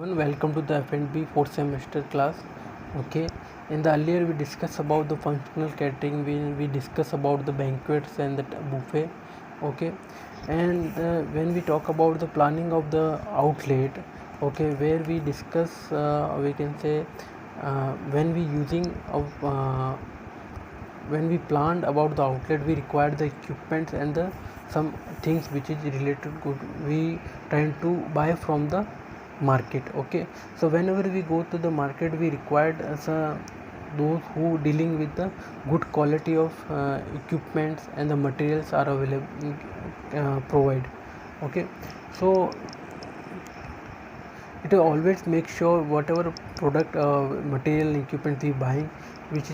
Welcome to the F&B fourth semester class. Okay, in the earlier we discussed about the functional catering. We discussed about the banquets and the buffet. Okay, and when we talk about the planning of the outlet, okay, where we discuss, we can say, when we using of when we planned about the outlet, we required the equipment and the some things which is related good we trying to buy from the market. Okay, so whenever we go to the market, we required those who dealing with the good quality of equipments and the materials are available, provide. Okay, so it will always make sure whatever product, material, equipment we buying, which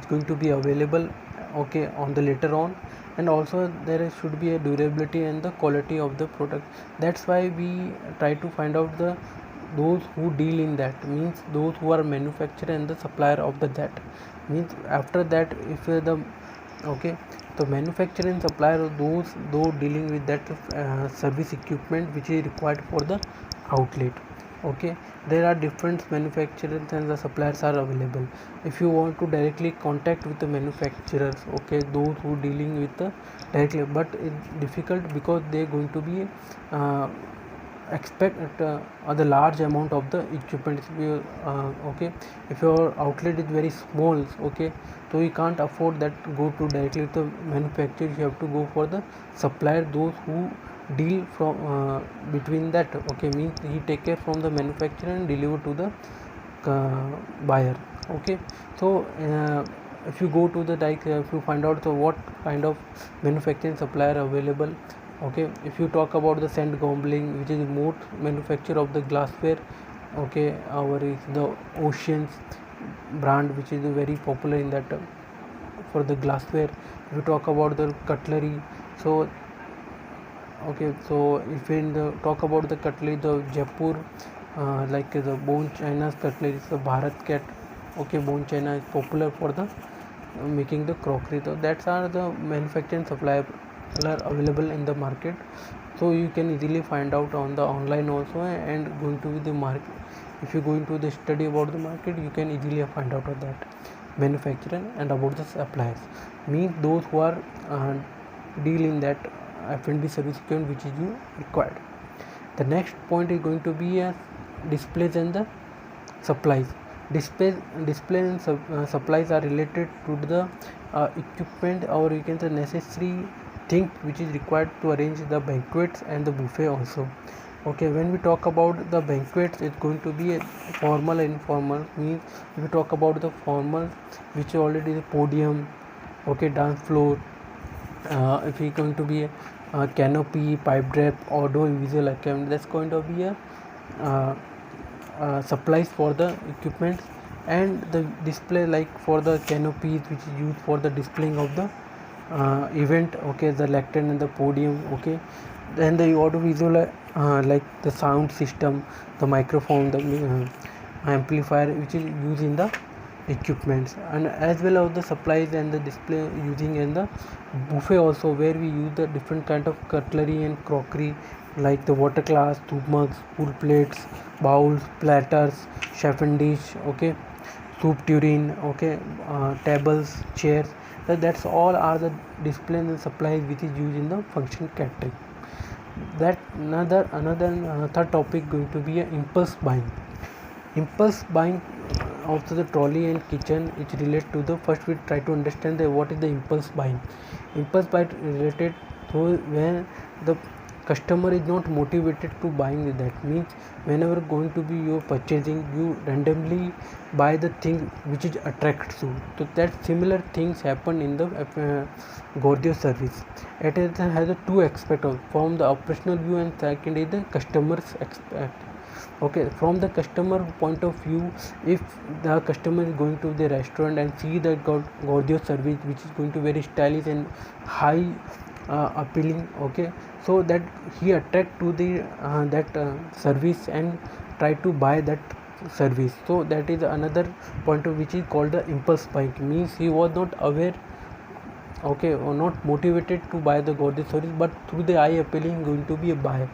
going to be available, okay, on the later on, and also there should be a durability and the quality of the product. That's why we try to find out the those who deal in that, means those who are manufacturer and the supplier of the that, means after that if the okay, the manufacturer and supplier those dealing with that service equipment which is required for the outlet. Okay, there are different manufacturers and the suppliers are available. If you want to directly contact with the manufacturers, okay, those who dealing with the directly, but it's difficult because they're going to be expect the large amount of the equipment. Okay, if your outlet is very small, okay, so you can't afford that go to directly to the manufacturer. You have to go for the supplier, those who deal from between that. Okay, means he take care from the manufacturer and deliver to the buyer. Okay, so if you go to the if you find out the what kind of manufacturing supplier available. Okay, if you talk about the Saint Gobain, which is most manufacturer of the glassware. Okay, our is the Oceans brand, which is very popular in that for the glassware. If you talk about the cutlery, so okay, so if we talk about the cutlery, the Jaipur, like the bone china's cutlery is the Bharat cat. Okay, bone china is popular for the making the crockery. So that's are the manufacturing supplier are available in the market. So you can easily find out on the online also, and going to the market. If you going to the study about the market, you can easily find out of that manufacturer and about the suppliers, means those who are deal in that F&B service equipment which is you required. The next point is going to be a displays and the supplies. Display and supplies are related to the equipment, or you can say necessary thing which is required to arrange the banquets and the buffet also. Okay, when we talk about the banquets, it's going to be a formal and informal. Means if we talk about the formal, which is already the podium, okay, dance floor, if we going to be a canopy, pipe drape, audio visual account, that's going to be a supplies for the equipment. And the display, like for the canopies which is used for the displaying of the event. Okay, the lectern and the podium. Okay, then the audio visual, like the sound system, the microphone, the amplifier which is used in the equipments, and as well as the supplies and the display using in the buffet also, where we use the different kind of cutlery and crockery, like the water glass, soup mugs, full plates, bowls, platters, chef and dish. Okay, soup tureen. Okay, tables, chairs. That's all are the display and supplies which is used in the function catering. That another third topic going to be a impulse buying. Impulse buying of the trolley and kitchen, it relate to the first. We try to understand what is the impulse buying. Impulse buy related to when the customer is not motivated to buying that, means whenever going to be you purchasing, you randomly buy the thing which is attracts you. So that similar things happen in the gorgeous service. It has a two aspect of from the operational view, and second is the customer's expect. Okay, from the customer point of view, if the customer is going to the restaurant and see the gorgeous service which is going to very stylish and high appealing. Okay, so that he attract to the that service and try to buy that service. So that is another point of which is called the impulse buying, means he was not aware, okay, or not motivated to buy the gorgeous service, but through the eye appealing going to be a buy.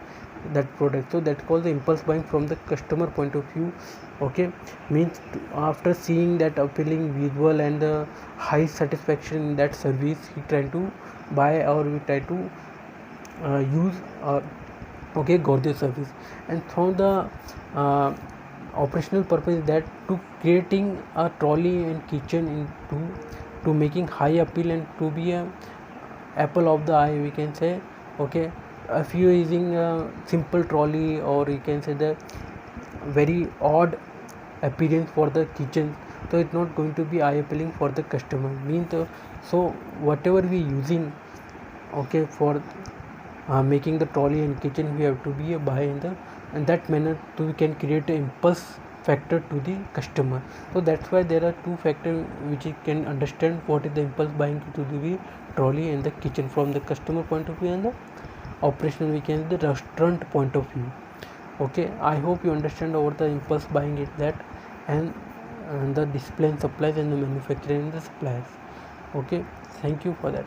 that product. So that's called the impulse buying from the customer point of view. Okay, means after seeing that appealing visual and the high satisfaction in that service, he try to buy, or we try to use okay, Gordio service. And from the uh, operational purpose, that to creating a trolley and kitchen into to making high appeal and to be a apple of the eye, we can say. Okay, if you are using a simple trolley, or you can say the very odd appearance for the kitchen, so it's not going to be eye appealing for the customer. Means so whatever we using, okay, for making the trolley and kitchen, we have to be a buy in the, and that manner to we can create an impulse factor to the customer. So that's why there are two factors which you can understand what is the impulse buying to the trolley and the kitchen from the customer point of view, and the operational, we can the restaurant point of view. Okay, I hope you understand over the impulse buying is that, and the display and supplies and the manufacturing and the suppliers. Okay, thank you for that.